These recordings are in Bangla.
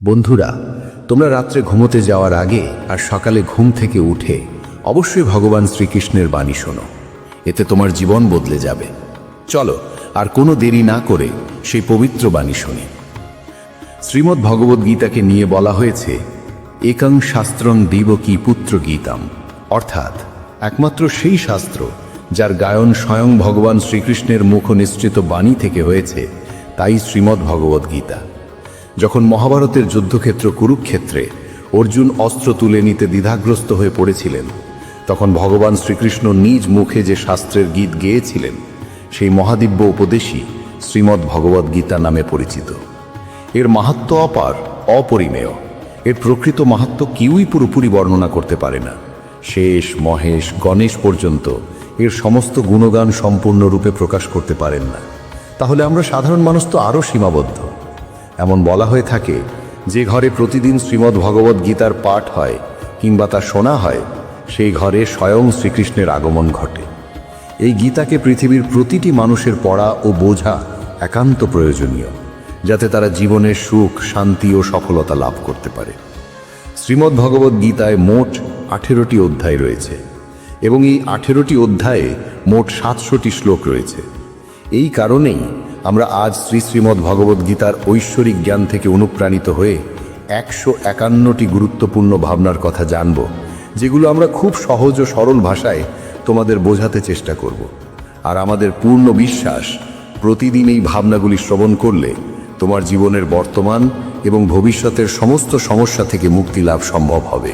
বন্ধুরা, তোমরা রাত্রে ঘুমোতে যাওয়ার আগে আর সকালে ঘুম থেকে উঠে অবশ্যই ভগবান শ্রীকৃষ্ণের বাণী শোনো। এতে তোমার জীবন বদলে যাবে। চলো আর কোনো দেরি না করে সেই পবিত্র বাণী শুনি। শ্রীমদ্ ভগবদ্ গীতাকে নিয়ে বলা হয়েছে একং শাস্ত্রং দেবকী পুত্র গীতাম, অর্থাৎ একমাত্র সেই শাস্ত্র যার গায়ন স্বয়ং ভগবান শ্রীকৃষ্ণের মুখ নিঃসৃত বাণী থেকে হয়েছে, তাই শ্রীমদ্ ভগবদ্ গীতা। যখন মহাভারতের যুদ্ধক্ষেত্র কুরুক্ষেত্রে অর্জুন অস্ত্র তুলে নিতে দ্বিধাগ্রস্ত হয়ে পড়েছিলেন, তখন ভগবান শ্রীকৃষ্ণ নিজ মুখে যে শাস্ত্রের গীত গেয়েছিলেন, সেই মহাদিব্য উপদেশই শ্রীমদ্ ভগবদ্ গীতা নামে পরিচিত। এর মাহাত্ম্য অপার, অপরিমেয়। এর প্রকৃত মাহাত্ম্য কেউই পুরোপুরি বর্ণনা করতে পারে না। শেষ, মহেশ, গণেশ পর্যন্ত এর সমস্ত গুণগান সম্পূর্ণরূপে প্রকাশ করতে পারেন না। তাহলে আমরা সাধারণ মানুষ তো আরও সীমাবদ্ধ। এমন বলা হয়ে থাকে, যে ঘরে প্রতিদিন শ্রীমদ্ ভগবদ্ গীতার পাঠ হয় কিংবা তা শোনা হয়, সেই ঘরে স্বয়ং শ্রীকৃষ্ণের আগমন ঘটে। এই গীতাকে পৃথিবীর প্রতিটি মানুষের পড়া ও বোঝা একান্ত প্রয়োজনীয়, যাতে তারা জীবনের সুখ, শান্তি ও সফলতা লাভ করতে পারে। শ্রীমদ্ ভগবদ্ গীতায় মোট 18টি অধ্যায় রয়েছে এবং এই 18টি অধ্যায়ে মোট 700টি শ্লোক রয়েছে। এই কারণেই আমরা আজ শ্রীমদ্ ভগবদ্ গীতার ঐশ্বরিক জ্ঞান থেকে অনুপ্রাণিত হয়ে 151টি গুরুত্বপূর্ণ ভাবনার কথা জানব, যেগুলো আমরা খুব সহজ ও সরল ভাষায় তোমাদের বোঝাতে চেষ্টা করব। আর আমাদের পূর্ণ বিশ্বাস, প্রতিদিন এই ভাবনাগুলি শ্রবণ করলে তোমার জীবনের বর্তমান এবং ভবিষ্যতের সমস্ত সমস্যা থেকে মুক্তি লাভ সম্ভব হবে।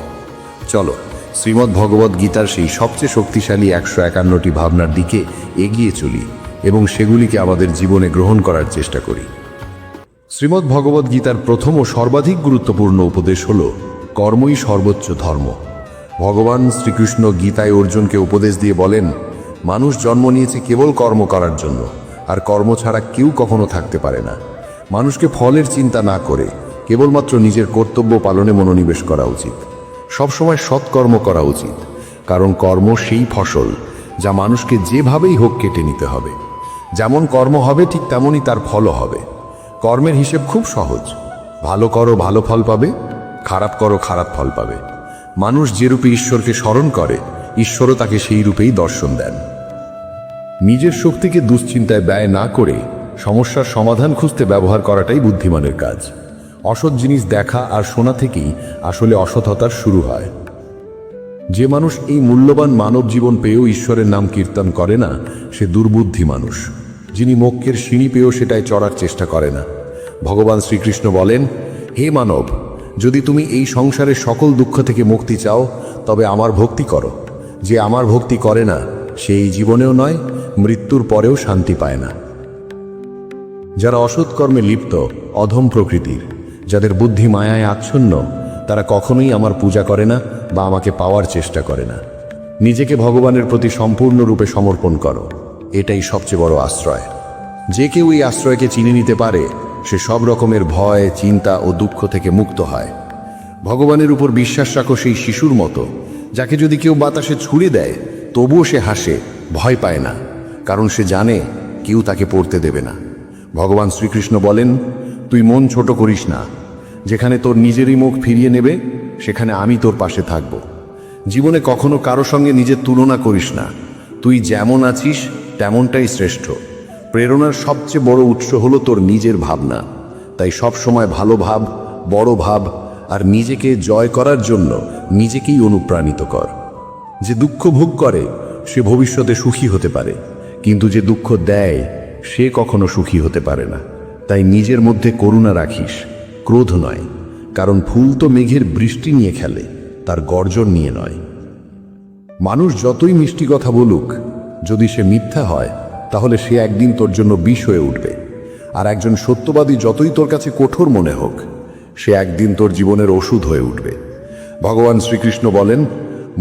চলো শ্রীমদ্ ভগবদ্ গীতার সেই সবচেয়ে শক্তিশালী 151টি ভাবনার দিকে এগিয়ে চলি এবং সেগুলিকে আমাদের জীবনে গ্রহণ করার চেষ্টা করি। শ্রীমদ্ ভগবদ্ গীতার প্রথম ও সর্বাধিক গুরুত্বপূর্ণ উপদেশ হল কর্মই সর্বোচ্চ ধর্ম। ভগবান শ্রীকৃষ্ণ গীতায় অর্জুনকে উপদেশ দিয়ে বলেন, মানুষ জন্ম নিয়েছে কেবল কর্ম করার জন্য, আর কর্ম ছাড়া কেউ কখনো থাকতে পারে না। মানুষকে ফলের চিন্তা না করে কেবলমাত্র নিজের কর্তব্য পালনে মনোনিবেশ করা উচিত। সবসময় সৎকর্ম করা উচিত, কারণ কর্ম সেই ফসল যা মানুষকে যেভাবেই হোক কেটে নিতে হবে। যেমন কর্ম হবে ঠিক তেমনই তার ফলও হবে। কর্মের হিসেব খুব সহজ। ভালো করো, ভালো ফল পাবে; খারাপ করো, খারাপ ফল পাবে। মানুষ যে রূপে ঈশ্বরকে স্মরণ করে, ঈশ্বরও তাকে সেই রূপেই দর্শন দেন। নিজের শক্তিকে দুশ্চিন্তায় ব্যয় না করে সমস্যার সমাধান খুঁজতে ব্যবহার করাটাই বুদ্ধিমানের কাজ। অসৎ জিনিস দেখা আর শোনা থেকেই আসলে অসৎতার শুরু হয়। যে মানুষ এই মূল্যবান মানব জীবন পেয়েও ঈশ্বরের নাম কীর্তন করে না, সে দুর্বুদ্ধি মানুষ, যিনি মোক্ষের সিঁড়ি পেয়েও সেটায় চড়ার চেষ্টা করে না। ভগবান শ্রীকৃষ্ণ বলেন, হে মানব, যদি তুমি এই সংসারের সকল দুঃখ থেকে মুক্তি চাও, তবে আমার ভক্তি করো। যে আমার ভক্তি করে না, সে এই জীবনেও নয়, মৃত্যুর পরেও শান্তি পায় না। যারা অসৎ কর্মে লিপ্ত, অধম প্রকৃতির, যাদের বুদ্ধি মায়ায় আচ্ছন্ন, তারা কখনোই আমার পূজা করে না বা আমাকে পাওয়ার চেষ্টা করে না। নিজেকে ভগবানের প্রতি সম্পূর্ণরূপে সমর্পণ করো, এটাই সবচেয়ে বড় আশ্রয়। যে কেউ এই আশ্রয়কে চিনে নিতে পারে, সে সব রকমের ভয়, চিন্তা ও দুঃখ থেকে মুক্ত হয়। ভগবানের উপর বিশ্বাস রাখো সেই শিশুর মতো, যাকে যদি কেউ বাতাসে ছুঁড়ে দেয় তবুও সে হাসে, ভয় পায় না, কারণ সে জানে কেউ তাকে পড়তে দেবে না। ভগবান শ্রীকৃষ্ণ বলেন, তুই মন ছোট করিস না। যেখানে তোর নিজেরই মুখ ফিরিয়ে নেবে, সেখানে আমি তোর পাশে থাকব। জীবনে কখনো কারো সঙ্গে নিজের তুলনা করিস না। তুই যেমন আছিস তেমনটাই শ্রেষ্ঠ। প্রেরণার সবচেয়ে বড় উৎস হলো তোর নিজের ভাবনা। তাই সব সময় ভালো ভাব, বড় ভাব, আর নিজেকে জয় করার জন্য নিজেকেই অনুপ্রাণিত কর। যে দুঃখ ভোগ করে সে ভবিষ্যতে সুখী হতে পারে, কিন্তু যে দুঃখ দেয় সে কখনো সুখী হতে পারে না। তাই নিজের মধ্যে করুণা রাখিস, ক্রোধ নয়, কারণ ফুল তো মেঘের বৃষ্টি নিয়ে খেলে, তার গর্জন নিয়ে নয়। মানুষ যতই মিষ্টি কথা বলুক, যদি সে মিথ্যা হয়, তাহলে সে একদিন তোর জন্য বিষ হয়ে উঠবে। আর একজন সত্যবাদী যতই তোর কাছে কঠোর মনে হোক, সে একদিন তোর জীবনের ওষুধ হয়ে উঠবে। ভগবান শ্রীকৃষ্ণ বলেন,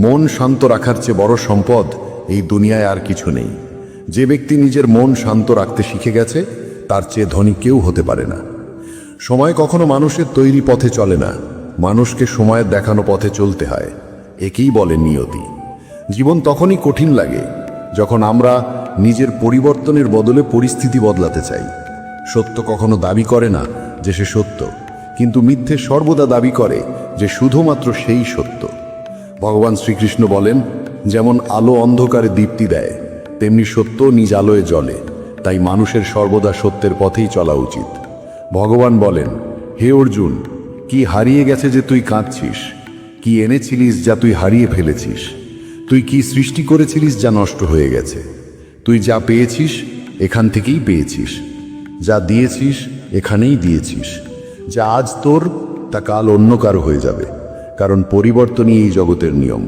মন শান্ত রাখার চেয়ে বড় সম্পদ এই দুনিয়ায় আর কিছু নেই। যে ব্যক্তি নিজের মন শান্ত রাখতে শিখে গেছে, তার চেয়ে ধনী কেউ হতে পারে না। সময় কখনো মানুষের তৈরি পথে চলে না, মানুষকে সময়ের দেখানো পথে চলতে হয়। একেই বলে নিয়তি। জীবন তখনই কঠিন লাগে যখন আমরা নিজের পরিবর্তনের বদলে পরিস্থিতি বদলাতে চাই। সত্য কখনো দাবি করে না যে সে সত্য, কিন্তু মিথ্যে সর্বদা দাবি করে যে শুধুমাত্র সেই সত্য। ভগবান শ্রীকৃষ্ণ বলেন, যেমন আলো অন্ধকারে দীপ্তি দেয়, তেমনি সত্য নিজ আলোয় জ্বলে। তাই মানুষের সর্বদা সত্যের পথেই চলা উচিত। ভগবান বলেন, হে অর্জুন, কি হারিয়ে গেছে যে তুই কাঁদছিস? কি এনেছিলিস যা তুই হারিয়ে ফেলেছিস? তুই কি সৃষ্টি করেছিলিস যা নষ্ট হয়ে গেছে? তুই যা পেয়েছিস এখান থেকেই পেয়েছিস, যা দিয়েছিস এখানেই দিয়েছিস। যা আজ তোর তা কাল অন্য কারো হয়ে যাবে, কারণ পরিবর্তনই এই জগতের নিয়ম।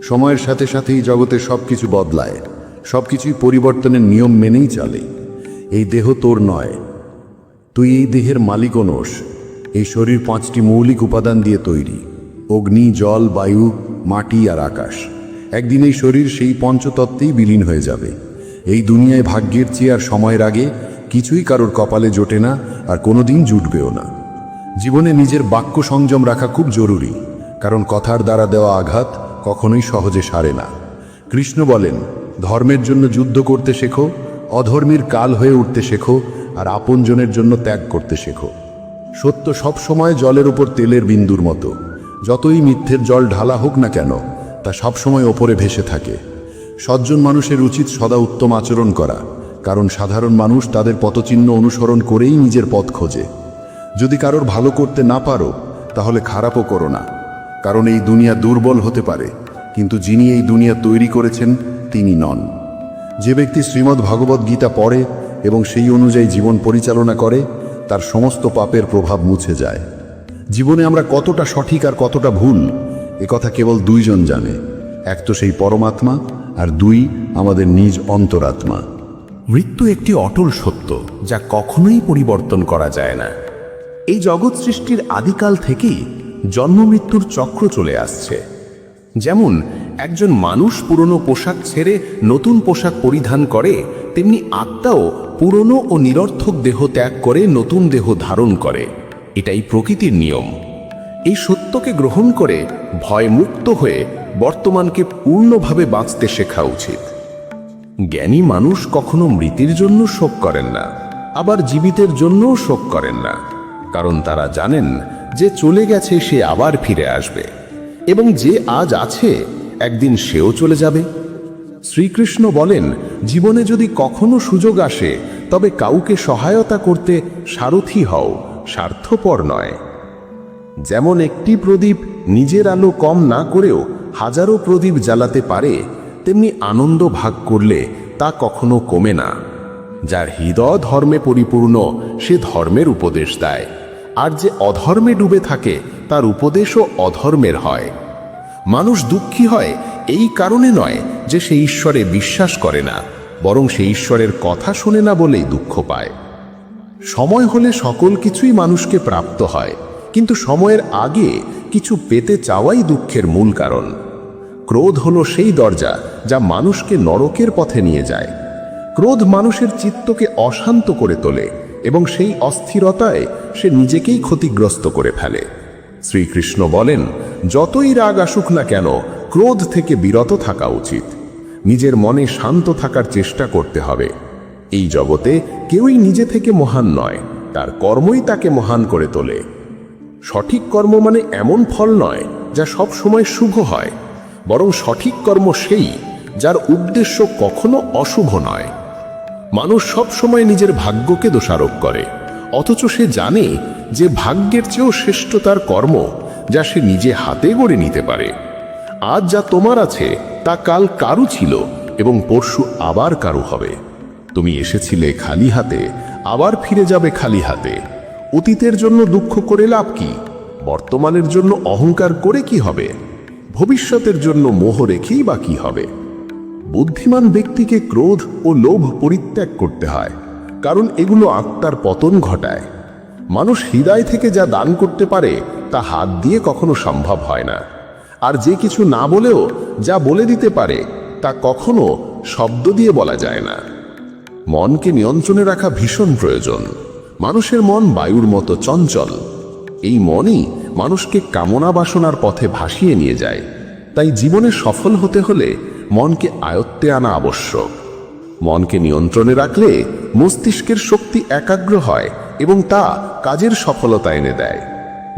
সময়ের সাথে সাথে এই জগতে সব কিছু বদলায়, সব কিছুই পরিবর্তনের নিয়ম মেনেই চলে। এই দেহ তোর নয়, তুই এই দেহের মালিকও নোস। এই শরীর 5টি মৌলিক উপাদান দিয়ে তৈরি: অগ্নি, জল, বায়ু, মাটি আর আকাশ। একদিন এই শরীর সেই পঞ্চতত্ত্বেই বিলীন হয়ে যাবে। এই দুনিয়ায় ভাগ্যের চেয়ে আর সময়ের আগে কিছুই কারোর কপালে জোটে না, আর কোনোদিন জুটবেও না। জীবনে নিজের বাক্য সংযম রাখা খুব জরুরি, কারণ কথার দ্বারা দেওয়া আঘাত কখনোই সহজে সারে না। কৃষ্ণ বলেন, ধর্মের জন্য যুদ্ধ করতে শেখো, অধর্মের কাল হয়ে উঠতে শেখো, আর আপনজনের জন্য ত্যাগ করতে শেখো। সত্য সব সময় জলের উপর তেলের বিন্দুর মতো। যতই মিথ্যের জল ঢালা হোক না কেন, তা সবসময় ওপরে ভেসে থাকে। সজ্জন মানুষের উচিত সদা উত্তম আচরণ করা, কারণ সাধারণ মানুষ তাদের পথচিহ্ন অনুসরণ করেই নিজের পথ খোঁজে। যদি কারোর ভালো করতে না পারো, তাহলে খারাপও করো না, কারণ এই দুনিয়া দুর্বল হতে পারে, কিন্তু যিনি এই দুনিয়া তৈরি করেছেন তিনি নন। যে ব্যক্তি শ্রীমদ্ ভগবদ্ গীতা পড়ে এবং সেই অনুযায়ী জীবন পরিচালনা করে, তার সমস্ত পাপের প্রভাব মুছে যায়। জীবনে আমরা কতটা সঠিক আর কতটা ভুল, একথা কেবল দুইজন জানে। এক তো সেই পরমাত্মা, আর দুই আমাদের নিজ অন্তরাত্মা। মৃত্যু একটি অটল সত্য, যা কখনোই পরিবর্তন করা যায় না। এই জগৎ সৃষ্টির আদিকাল থেকেই জন্ম মৃত্যুর চক্র চলে আসছে। যেমন একজন মানুষ পুরনো পোশাক ছেড়ে নতুন পোশাক পরিধান করে, তেমনি আত্মাও পুরনো ও নিরর্থক দেহ ত্যাগ করে নতুন দেহ ধারণ করে। এটাই প্রকৃতির নিয়ম। এই সত্যকে গ্রহণ করে ভয়মুক্ত হয়ে বর্তমানকে পূর্ণভাবে বাঁচতে শেখা উচিত। জ্ঞানী মানুষ কখনো মৃতের জন্য শোক করেন না, আবার জীবিতের জন্যও শোক করেন না, কারণ তারা জানেন যে চলে গেছে সে আবার ফিরে আসবে, এবং যে আজ আছে একদিন সেও চলে যাবে। শ্রীকৃষ্ণ বলেন, জীবনে যদি কখনো সুযোগ আসে, তবে কাউকে সহায়তা করতে সারথি হও, স্বার্থপর নয়। যেমন একটি প্রদীপ নিজের আলো কম না করেও হাজারো প্রদীপ জ্বালাতে পারে, তেমনি আনন্দ ভাগ করলে তা কখনো কমে না। যার হৃদয় ধর্মে পরিপূর্ণ, সে ধর্মের উপদেশ দেয়, আর যে অধর্মে ডুবে থাকে তার উপদেশও অধর্মের হয়। মানুষ দুঃখী হয় এই কারণে নয় যে সে ঈশ্বরে বিশ্বাস করে না, বরং সে ঈশ্বরের কথা শোনে না বলেই দুঃখ পায়। সময় হলে সকল কিছুই মানুষকে প্রাপ্ত হয়, কিন্তু সময়ের আগে কিছু পেতে চাওয়াই দুঃখের মূল কারণ। ক্রোধ হলো সেই দরজা যা মানুষকে নরকের পথে নিয়ে যায়। ক্রোধ মানুষের চিত্তকে অশান্ত করে তোলে, এবং সেই অস্থিরতায় সে নিজেকেই ক্ষতিগ্রস্ত করে ফেলে। শ্রীকৃষ্ণ বলেন, যতই রাগ আসুক না কেন, ক্রোধ থেকে বিরত থাকা উচিত। নিজের মনে শান্ত থাকার চেষ্টা করতে হবে। এই জগতে কেউই নিজে থেকে মহান নয়, তার কর্মই তাকে মহান করে তোলে। সঠিক কর্ম মানে এমন ফল নয় যা সব সময় শুভ হয়, বরং সঠিক কর্ম সেই যার উদ্দেশ্য কখনো অশুভ নয়। মানুষ সব সময় নিজের ভাগ্যকে দোষারোপ করে, অথচ সে জানে যে ভাগ্যের চেয়েও শ্রেষ্ঠ তার কর্ম, যা সে নিজে হাতে গড়ে নিতে পারে। আজ যা তোমার আছে তা কাল কারু ছিল, এবং পরশু আবার কারু হবে। তুমি এসেছিলে খালি হাতে, আবার ফিরে যাবে খালি হাতে। অতীতের জন্য দুঃখ করে লাভ কি? বর্তমানের জন্য অহংকার করে কি হবে? ভবিষ্যতের জন্য মোহ রেখেই বা কি হবে? বুদ্ধিমান ব্যক্তিকে ক্রোধ ও লোভ পরিত্যাগ করতে হয়, কারণ এগুলো আত্মার পতন ঘটায়। মানুষ হৃদয় থেকে যা দান করতে পারে তা হাত দিয়ে কখনো সম্ভব হয় না, আর যে কিছু না বলেও যা বলে দিতে পারে তা কখনো শব্দ দিয়ে বলা যায় না। মনকে নিয়ন্ত্রণে রাখা ভীষণ প্রয়োজন। মানুষের মন বায়ুর মতো চঞ্চল। এই মনই মানুষকে কামনা বাসনার পথে ভাসিয়ে নিয়ে যায়। তাই জীবনে সফল হতে হলে মনকে আয়ত্তে আনা আবশ্যক। মনকে নিয়ন্ত্রণে রাখলে মস্তিষ্কের শক্তি একাগ্র হয় এবং তা কাজের সফলতা এনে দেয়।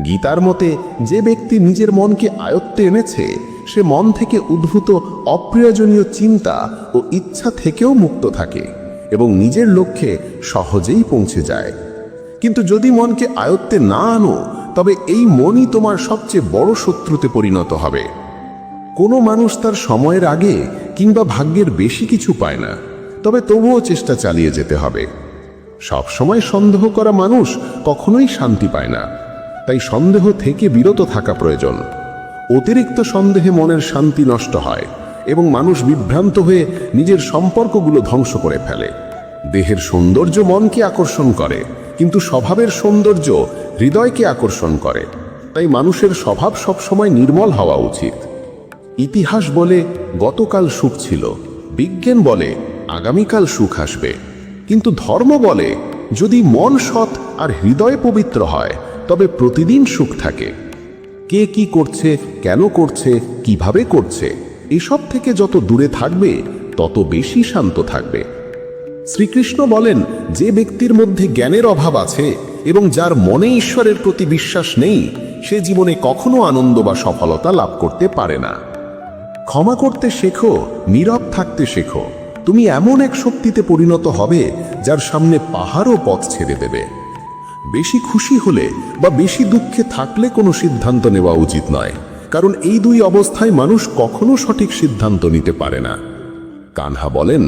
গীতার মতে যে ব্যক্তি নিজের মনকে আয়ত্তে এনেছে সে মন থেকে উদ্ভূত অপ্রয়োজনীয় চিন্তা ও ইচ্ছা থেকেও মুক্ত থাকে এবং নিজের লক্ষ্যে সহজেই পৌঁছে যায়। কিন্তু যদি মনকে আয়ত্তে না আনো তবে এই মনই তোমার সবচেয়ে বড় শত্রুতে পরিণত হবে। কোনো মানুষ তার সময়ের আগে কিংবা ভাগ্যের বেশি কিছু পায় না, তবে তবুও চেষ্টা চালিয়ে যেতে হবে। সব সময় সন্দেহ করা মানুষ কখনোই শান্তি পায় না, তাই সন্দেহ থেকে বিরত থাকা প্রয়োজন। অতিরিক্ত সন্দেহে মনের শান্তি নষ্ট হয় এবং মানুষ বিভ্রান্ত হয়ে নিজের সম্পর্কগুলো ধ্বংস করে ফেলে। দেহের সৌন্দর্য মনকে আকর্ষণ করে, কিন্তু স্বভাবের সৌন্দর্য হৃদয়কে আকর্ষণ করে। তাই মানুষের স্বভাব সবসময় নির্মল হওয়া উচিত। ইতিহাস বলে গতকাল সুখ ছিল, বিজ্ঞান বলে আগামীকাল সুখ আসবে, কিন্তু ধর্ম বলে যদি মন সৎ আর হৃদয় পবিত্র হয় তবে প্রতিদিন সুখ থাকে। কে কি করছে, কেন করছে, কিভাবে করছে, এসব থেকে যত দূরে থাকবে তত বেশি শান্ত থাকবে। শ্রীকৃষ্ণ বলেন, যে ব্যক্তির মধ্যে জ্ঞানের অভাব আছে এবং যার মনে ঈশ্বরের প্রতি বিশ্বাস নেই সে জীবনে কখনো আনন্দ বা সফলতা লাভ করতে পারে না। ক্ষমা করতে শেখো, নীরব থাকতে শেখো। তুমি এমন এক শক্তিতে পরিণত হবে যার সামনে পাহাড়ও পথ ছেড়ে দেবে। বেশি খুশি হলে বা বেশি দুঃখে থাকলে কোনো সিদ্ধান্ত নেওয়া উচিত নয়, কারণ এই দুই অবস্থায় মানুষ কখনো সঠিক সিদ্ধান্ত নিতে পারে না। কানহা বলেন,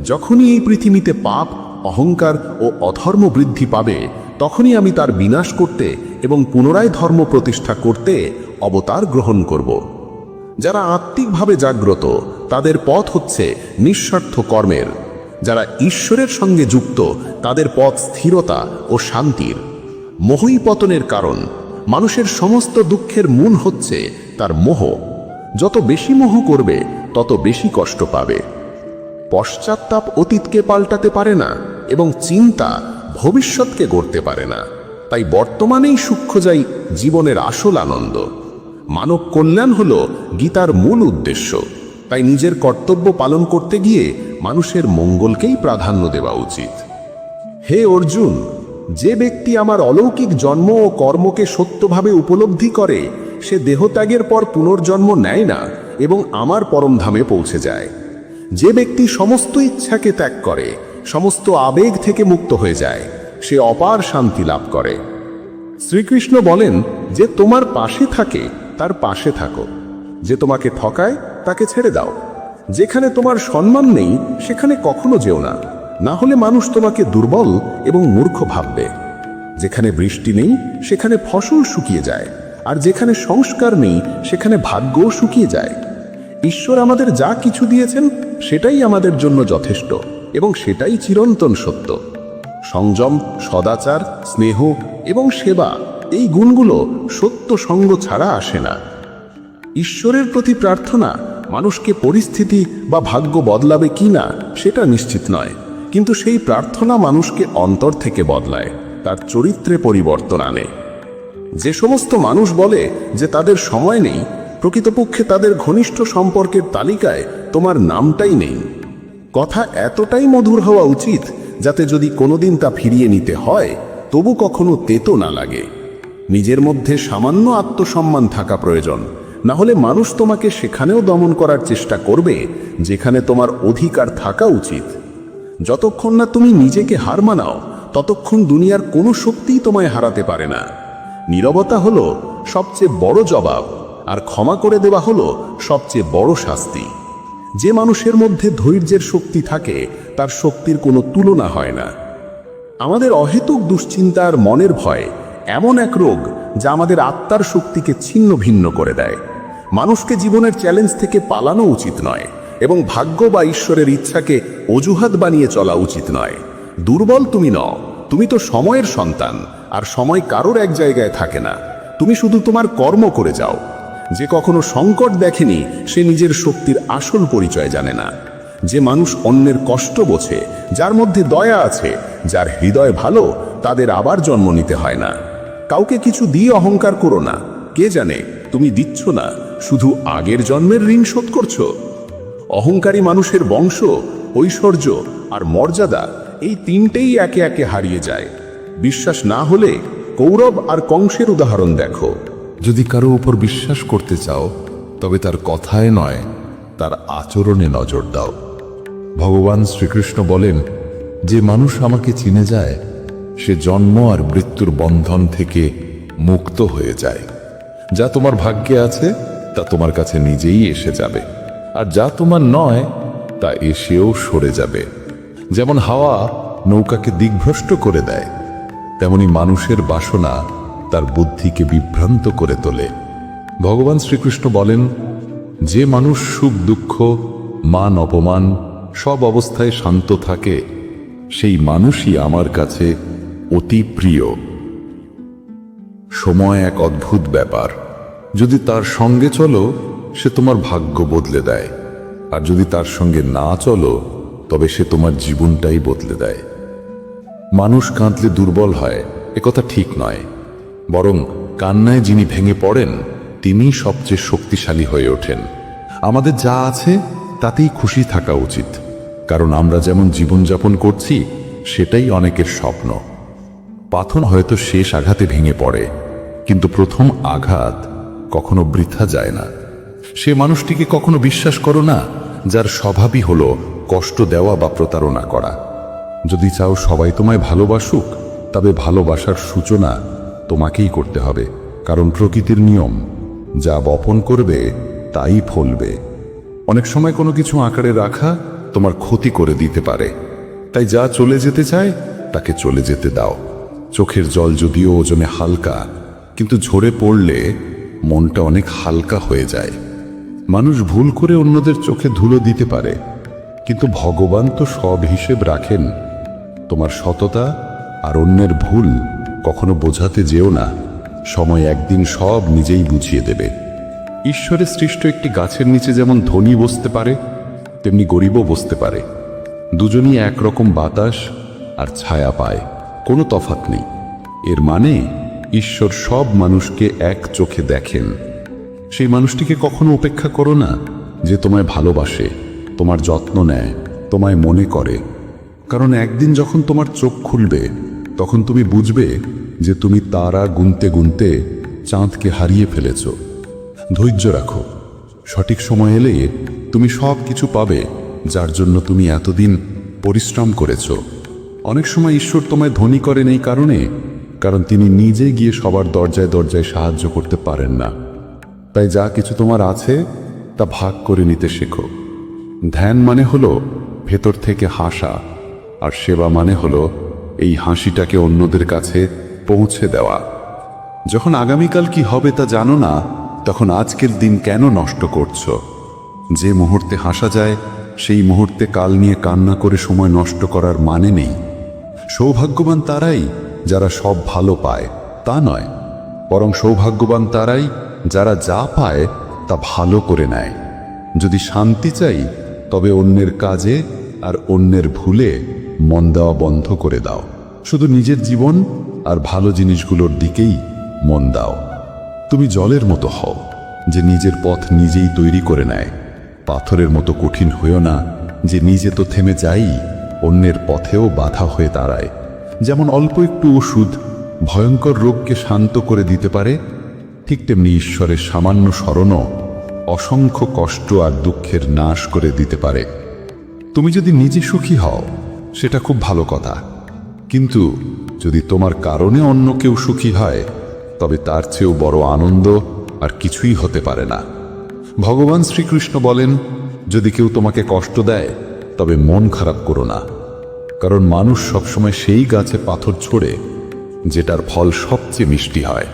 যখনই এই পৃথিবীতে পাপ, অহংকার ও অধর্ম বৃদ্ধি পাবে তখনই আমি তার বিনাশ করতে এবং পুনরায় ধর্ম প্রতিষ্ঠা করতে অবতার গ্রহণ করব। যারা আত্মিকভাবে জাগ্রত তাদের পথ হচ্ছে নিঃস্বার্থ কর্মের। যারা ঈশ্বরের সঙ্গে যুক্ত তাদের পথ স্থিরতা ও শান্তির। মোহই পতনের কারণ। মানুষের সমস্ত দুঃখের মূল হচ্ছে তার মোহ। যত বেশি মোহ করবে তত বেশি কষ্ট পাবে। পশ্চাত্তাপ অতীতকে পাল্টাতে পারে না এবং চিন্তা ভবিষ্যৎকে গড়তে পারে না। তাই বর্তমানেই সূক্ষ্ম যাই জীবনের আসল আনন্দ। মানব কল্যাণ হল গীতার মূল উদ্দেশ্য। তাই নিজের কর্তব্য পালন করতে গিয়ে মানুষের মঙ্গলকেই প্রাধান্য দেওয়া উচিত। হে অর্জুন, যে ব্যক্তি আমার অলৌকিক জন্ম ও কর্মকে সত্যভাবে উপলব্ধি করে সে দেহত্যাগের পর পুনর্জন্ম নেয় না এবং আমার পরমধামে পৌঁছে যায়। যে ব্যক্তি সমস্ত ইচ্ছাকে ত্যাগ করে, সমস্ত আবেগ থেকে মুক্ত হয়ে যায়, সে অপার শান্তি লাভ করে। শ্রীকৃষ্ণ বলেন, যে তোমার পাশে থাকে তার পাশে থাকো, যে তোমাকে ঠকায় তাকে ছেড়ে দাও। যেখানে তোমার সম্মান নেই সেখানে কখনো যেও না, না হলে মানুষ তোমাকে দুর্বল এবং মূর্খ ভাববে। যেখানে বৃষ্টি নেই সেখানে ফসল শুকিয়ে যায়, আর যেখানে সংস্কার নেই সেখানে ভাগ্যও শুকিয়ে যায়। ঈশ্বর আমাদের যা কিছু দিয়েছেন সেটাই আমাদের জন্য যথেষ্ট এবং সেটাই চিরন্তন সত্য। সংযম, সদাচার, স্নেহ এবং সেবা, এই গুণগুলো সত্য সঙ্গ ছাড়া আসে না। ঈশ্বরের প্রতি প্রার্থনা মানুষকে পরিস্থিতি বা ভাগ্য বদলাবে কিনা সেটা নিশ্চিত নয়, কিন্তু সেই প্রার্থনা মানুষকে অন্তর থেকে বদলায়, তার চরিত্রে পরিবর্তন আনে। যে সমস্ত মানুষ বলে যে তাদের সময় নেই, প্রকৃতপক্ষে তাদের ঘনিষ্ঠ সম্পর্কের তালিকায় তোমার নামটাই নেই। কথা এতটাই মধুর হওয়া উচিত যাতে যদি কোনোদিন তা ফিরিয়ে নিতে হয় তবু কখনো তেতো না লাগে। নিজের মধ্যে সামান্য আত্মসম্মান থাকা প্রয়োজন, না হলে মানুষ তোমাকে সেখানেও দমন করার চেষ্টা করবে যেখানে তোমার অধিকার থাকা উচিত। যতক্ষণ না তুমি নিজেকে হার মানাও ততক্ষণ দুনিয়ার কোনো শক্তিই তোমায় হারাতে পারে না। নীরবতা হলো সবচেয়ে বড় জবাব, আর ক্ষমা করে দেওয়া হলো সবচেয়ে বড় শাস্তি। যে মানুষের মধ্যে ধৈর্যের শক্তি থাকে তার শক্তির কোনো তুলনা হয় না। আমাদের অহেতুক দুশ্চিন্তা আর মনের ভয় এমন এক রোগ যা আমাদের আত্মার শক্তিকে ছিন্ন ভিন্ন করে দেয়। মানুষকে জীবনের চ্যালেঞ্জ থেকে পালানো উচিত নয় এবং ভাগ্য বা ঈশ্বরের ইচ্ছাকে অজুহাত বানিয়ে চলা উচিত নয়। দুর্বল তুমি নও, তুমি তো সময়ের সন্তান, আর সময় কারোর এক জায়গায় থাকে না। তুমি শুধু তোমার কর্ম করে যাও। যে কখনো সংকট দেখেনি সে নিজের শক্তির আসল পরিচয় জানে না। যে মানুষ অন্যের কষ্ট বোঝে, যার মধ্যে দয়া আছে, যার হৃদয় ভালো, তাদের আবার জন্ম নিতে হয় না। কাউকে কিছু দিয়ে অহংকার করো না, কে জানে তুমি দিচ্ছ না, শুধু আগের জন্মের ঋণ শোধ করছো। অহংকারী মানুষের বংশ, ঐশ্বর্য আর মর্যাদা, এই তিনটেই একে একে হারিয়ে যায়। বিশ্বাস না হলে কৌরব আর কংসের উদাহরণ দেখো। যদি কারো উপর বিশ্বাস করতে চাও তবে তার কথায় নয়, তার আচরণে নজর দাও। ভগবান শ্রীকৃষ্ণ বলেন, যে মানুষ আমাকে চিনে যায় সে জন্ম আর মৃত্যুর বন্ধন থেকে মুক্ত হয়ে যায়। যা তোমার ভাগ্যে আছে তা তোমার কাছে নিজেই এসে যাবে, আর যা তোমার নয় তা এসেও সরে যাবে। যেমন হাওয়া নৌকাকে দিকভ্রষ্ট করে দেয়, তেমনি মানুষের বাসনা তার বুদ্ধিকে বিভ্রান্ত করে তোলে। ভগবান শ্রীকৃষ্ণ বলেন, যে মানুষ সুখ দুঃখ মান অপমান সব অবস্থায় শান্ত থাকে সেই মানুষই আমার কাছে অতি প্রিয়। সময় এক অদ্ভুত ব্যাপার। যদি তার সঙ্গে চলো সে তোমার ভাগ্য বদলে দেয়, আর যদি তার সঙ্গে না চলো তবে সে তোমার জীবনটাই বদলে দেয়। মানুষ কাঁদলে দুর্বল হয় একথা ঠিক নয়, বরং কান্নায় যিনি ভেঙে পড়েন তিনিই সবচেয়ে শক্তিশালী হয়ে ওঠেন। আমাদের যা আছে তাতেই খুশি থাকা উচিত, কারণ আমরা যেমন জীবনযাপন করছি সেটাই অনেকের স্বপ্ন। পাথর হয়তো শেষ আঘাতে ভেঙে পড়ে, কিন্তু প্রথম আঘাত কখনো বৃথা যায় না। সে মানুষটিকে কখনো বিশ্বাস করো না যার স্বভাবই হলো কষ্ট দেওয়া বা প্রতারণা করা। যদি চাও সবাই তোমায় ভালোবাসুক, তবে ভালোবাসার সূচনা তোমাকেই করতে হবে, কারণ প্রকৃতির নিয়ম যা বপন করবে তাই ফলবে। অনেক সময় কোনো কিছু আঁকড়ে রাখা তোমার ক্ষতি করে দিতে পারে, তাই যা চলে যেতে চায় তাকে চলে যেতে দাও। চোখের জল যদিও ওজনে হালকা, কিন্তু ঝরে পড়লে মনটা অনেক হালকা হয়ে যায়। মানুষ ভুল করে অন্যদের চোখে ধুলো দিতে পারে, কিন্তু ভগবান তো সব হিসেব রাখেন। তোমার সততা আর অন্যের ভুল কখনো বোঝাতে যেও না, সময় একদিন সব নিজেই বুঝিয়ে দেবে। ঈশ্বরের সৃষ্ট একটি গাছের নিচে যেমন ধনী বসতে পারে তেমনি গরিবও বসতে পারে। দুজনই একরকম বাতাস আর ছায়া পায়, কোনো তফাৎ নেই। এর মানে ঈশ্বর সব মানুষকে এক চোখে দেখেন। সেই মানুষটিকে কখনো উপেক্ষা করো না যে তোমায় ভালোবাসে, তোমার যত্ন নেয়, তোমায় মনে করে, কারণ একদিন যখন তোমার চোখ খুলবে তখন তুমি বুঝবে যে তুমি তারা গুনতে গুনতে চাঁদকে হারিয়ে ফেলেছ। ধৈর্য রাখো, সঠিক সময় এলে তুমি সব কিছু পাবে যার জন্য তুমি এতদিন পরিশ্রম করেছ। অনেক সময় ঈশ্বর তোমায় ধনী করেন এই কারণ তিনি নিজে গিয়ে সবার দরজায় দরজায় সাহায্য করতে পারেন না। তাই যা কিছু তোমার আছে তা ভাগ করে নিতে শেখো। ধ্যান মানে হলো ভেতর থেকে হাসা, আর সেবা মানে হলো এই হাসিটাকে অন্যদের কাছে পৌঁছে দেওয়া। যখন আগামীকাল কি হবে তা জানো না, তখন আজকের দিন কেন নষ্ট করছো? যে মুহূর্তে হাসা যায় সেই মুহূর্তে কাল নিয়ে কান্না করে সময় নষ্ট করার মানে নেই। সৌভাগ্যবান তারাই যারা সব ভালো পায় তা নয়, বরং সৌভাগ্যবান তারাই যারা যা পায় তা ভালো করে নেয়। যদি শান্তি চাই তবে অন্যের কাজে আর অন্যের ভুলে মন দেওয়া বন্ধ করে দাও। শুধু নিজের জীবন আর ভালো জিনিসগুলোর দিকেই মন দাও। তুমি জলের মতো হও যে নিজের পথ নিজেই তৈরি করে নেয়। পাথরের মতো কঠিন হয়েও না যে নিজে তো থেমে যাই, অন্যের পথেও বাধা হয়ে দাঁড়ায়। যেমন অল্প একটু ওষুধ ভয়ঙ্কর রোগকে শান্ত করে দিতে পারে, ঠিক তেমনি ঈশ্বরের সামান্য স্মরণও অসংখ্য কষ্ট আর দুঃখের নাশ করে দিতে পারে। তুমি যদি নিজে সুখী হও সেটা খুব ভালো কথা, কিন্তু যদি তোমার কারণে অন্য কেউ সুখী হয় তবে তার চেয়েও বড় আনন্দ আর কিছুই হতে পারে না। ভগবান শ্রীকৃষ্ণ বলেন, যদি কেউ তোমাকে কষ্ট দেয় তবে মন খারাপ করো না, কারণ মানুষ সবসময় সেই গাছে পাথর ছোড়ে যেটার ফল সবচেয়ে মিষ্টি হয়।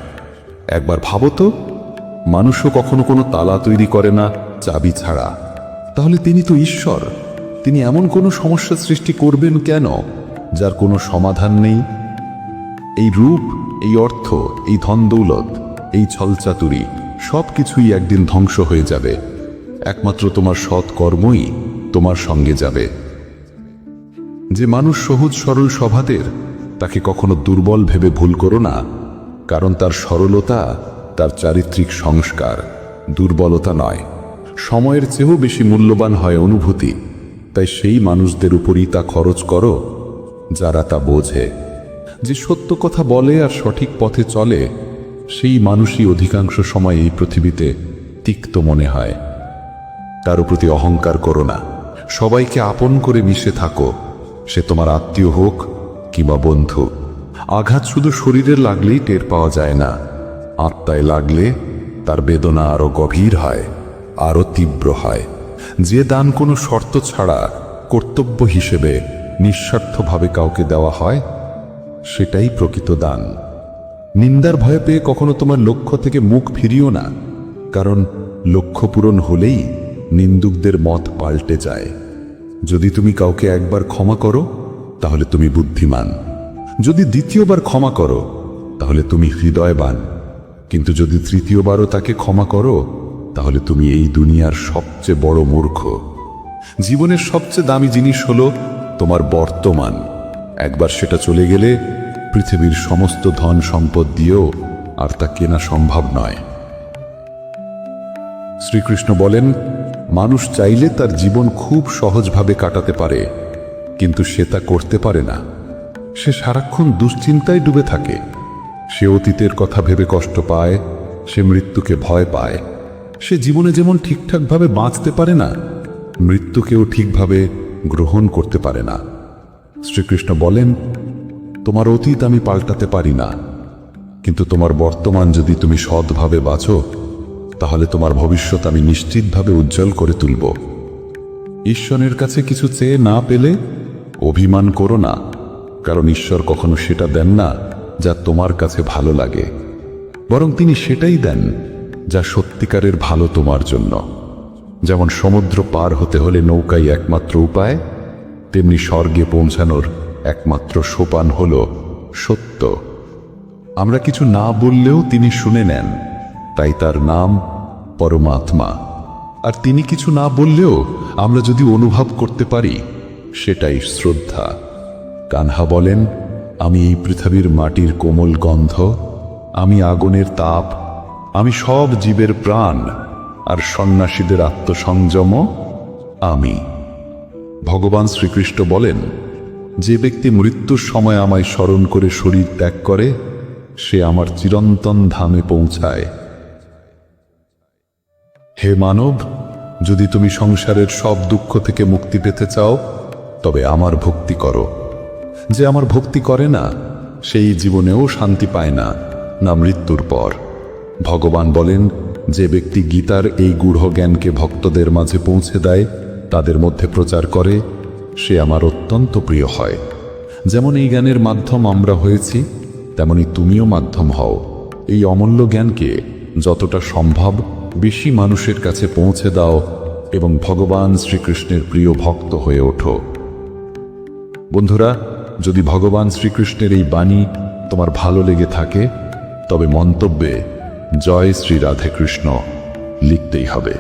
একবার ভাবো তো, মানুষও কখনো কোনো তালা তৈরি করে না চাবি ছাড়া, তাহলে তিনি তো ঈশ্বর। তিনি এমন কোনো সমস্যা সৃষ্টি করবেন কেন যার কোনো সমাধান নেই? এই রূপ, এই অর্থ, এই ধন দৌলত, এই ছলচাতুরি সব কিছুই একদিন ধ্বংস হয়ে যাবে। একমাত্র তোমার সৎ কর্মই তোমার সঙ্গে যাবে। যে মানুষ সহজ সরল স্বভাবের তাকে কখনো দুর্বল ভেবে ভুল করো না, কারণ তার সরলতা তার চারিত্রিক সংস্কার, দুর্বলতা নয়। সময়ের চেয়েও বেশি মূল্যবান হয় অনুভূতি, তাই সেই মানুষদের উপরই তা খরচ করো যারা তা বোঝে। যে সত্য কথা বলে আর সঠিক পথে চলে সেই মানুষই অধিকাংশ সময় এই পৃথিবীতে তিক্ত মনে হয়। কারো প্রতি অহংকার করো না, সবাইকে আপন করে মিশে থাকো, সে তোমার আত্মীয় হোক কিংবা বন্ধু। আঘাত শুধু শরীরে লাগলেই টের পাওয়া যায় না, আত্মায় লাগলে তার বেদনা আরো গভীর হয়, আরো তীব্র হয়। যে দান কোনো শর্ত ছাড়া কর্তব্য হিসেবে নিঃস্বার্থভাবে কাউকে দেওয়া হয়, সেটাই প্রকৃত দান। নিন্দার ভয় পেয়ে কখনো তোমার লক্ষ্য থেকে মুখ ফিরিও না, কারণ লক্ষ্য পূরণ হলেই নিন্দুকদের মত পাল্টে যায়। যদি তুমি কাউকে একবার ক্ষমা করো তাহলে তুমি বুদ্ধিমান, যদি দ্বিতীয়বার ক্ষমা করো তাহলে তুমি হৃদয়বান, কিন্তু যদি তৃতীয়বারও তাকে ক্ষমা করো তাহলে তুমি এই দুনিয়ার সবচেয়ে বড় মূর্খ। জীবনের সবচেয়ে দামি জিনিস হলো তোমার বর্তমান। একবার সেটা চলে গেলে পৃথিবীর সমস্ত ধন সম্পদ দিয়েও আর তা কেনা সম্ভব নয়। শ্রীকৃষ্ণ বলেন, মানুষ চাইলে তার জীবন খুব সহজভাবে কাটাতে পারে, কিন্তু সে তা করতে পারে না। সে সারাক্ষণ দুশ্চিন্তায় ডুবে থাকে। সে অতীতের কথা ভেবে কষ্ট পায়, সে মৃত্যুকে ভয় পায়। সে জীবনে যেমন ঠিকঠাকভাবে বাঁচতে পারে না, মৃত্যুকেও ঠিকভাবে গ্রহণ করতে পারে না। শ্রীকৃষ্ণ বলেন, তোমার অতীত আমি পাল্টাতে পারি না, কিন্তু তোমার বর্তমান যদি তুমি সৎভাবে বাঁচো তাহলে তোমার ভবিষ্যৎ আমি নিশ্চিতভাবে উজ্জ্বল করে তুলব। ঈশ্বরের কাছে কিছু চেয়ে না পেলে অভিমান করো না, কারণ ঈশ্বর কখনো সেটা দেন না যা তোমার কাছে ভালো লাগে, বরং তিনি সেটাই দেন যা সত্যিকারের ভালো তোমার জন্য। যেমন সমুদ্র পার হতে হলে নৌকাই একমাত্র উপায়, তেমনি স্বর্গে পৌঁছানোর একমাত্র সোপান হল সত্য। আমরা কিছু না বললেও তিনি শুনে নেন, তাই তার নাম পরমাত্মা। আর তিনি কিছু না বললেও আমরা যদি অনুভব করতে পারি, সেটাই শ্রদ্ধা। কানহা বলেন, আমি এই পৃথিবীর মাটির কোমল গন্ধ, আমি আগুনের তাপ, আমি সব জীবের প্রাণ, আর সন্ন্যাসীদের আত্মসংযম আমি। ভগবান শ্রীকৃষ্ণ বলেন, যে ব্যক্তি মৃত্যুর সময় আমায় স্মরণ করে শরীর ত্যাগ করে, সে আমার চিরন্তন ধামে পৌঁছায়। হে মানব, যদি তুমি সংসারের সব দুঃখ থেকে মুক্তি পেতে চাও তবে আমার ভক্তি করো। যে আমার ভক্তি করে না সেই জীবনেও শান্তি পায় না, না মৃত্যুর পর। ভগবান বলেন, যে ব্যক্তি গীতার এই গূঢ় জ্ঞানকে ভক্তদের মাঝে পৌঁছে দেয়, তাদের মধ্যে প্রচার করে, সে আমার অত্যন্ত প্রিয় হয়। যেমন এই জ্ঞানের মাধ্যম আমরা হয়েছি, তেমনি তুমিও মাধ্যম হও। এই অমূল্য জ্ঞানকে যতটা সম্ভব বেশি মানুষের কাছে পৌঁছে দাও এবং ভগবান শ্রীকৃষ্ণের প্রিয় ভক্ত হয়ে ওঠো। বন্ধুরা, যদি ভগবান শ্রীকৃষ্ণের এই বাণী তোমার ভালো লেগে থাকে তবে মন্তব্যে জয় শ্রী রাধে কৃষ্ণ লিখতেই হবে।